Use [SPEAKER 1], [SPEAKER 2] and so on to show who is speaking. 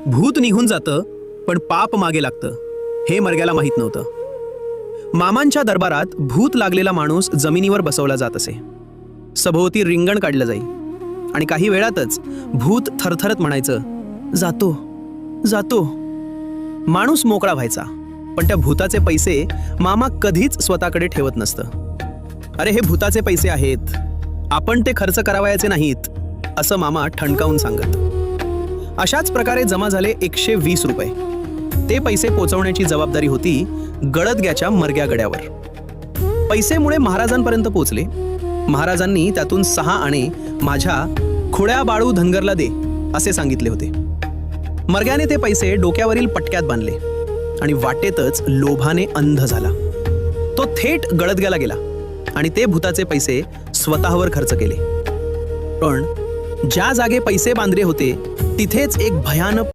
[SPEAKER 1] भूत निघून जातं पण पाप मागे लागतं हे मर्ग्याला माहीत नव्हतं। मामांच्या दरबारात भूत लागलेला माणूस जमिनीवर बसवला जात असे। सभोवती रिंगण काढलं जाई आणि काही वेळातच भूत थरथरत म्हणायचं, जातो जातो। माणूस मोकळा व्हायचा, पण त्या भूताचे पैसे मामा कधीच स्वतःकडे ठेवत नसतं। अरे हे भूताचे पैसे आहेत, आपण ते खर्च करावयाचे नाहीत असं मामा ठणकावून सांगत। अशाच प्रकारे जमा झाले 120 रुपये। ते पैसे पोचवण्याची जबाबदारी होती गडदग्याच्या मर्ग्या गड्यावर। पैसेमुळे महाराजांपर्यंत पोचले। महाराजांनी त्यातून 6 आणे माझ्या खुड्या बाळू धनगरला दे असे सांगितले होते। मर्ग्याने ते पैसे डोक्यावरील पटक्यात बांधले आणि वाटेतच लोभाने अंध झाला। तो थेट गडदग्याला गेला आणि ते भूताचे पैसे स्वतःवर खर्च केले। पण ज्या जागे पैसे बांधले होते तिथेच एक भयानक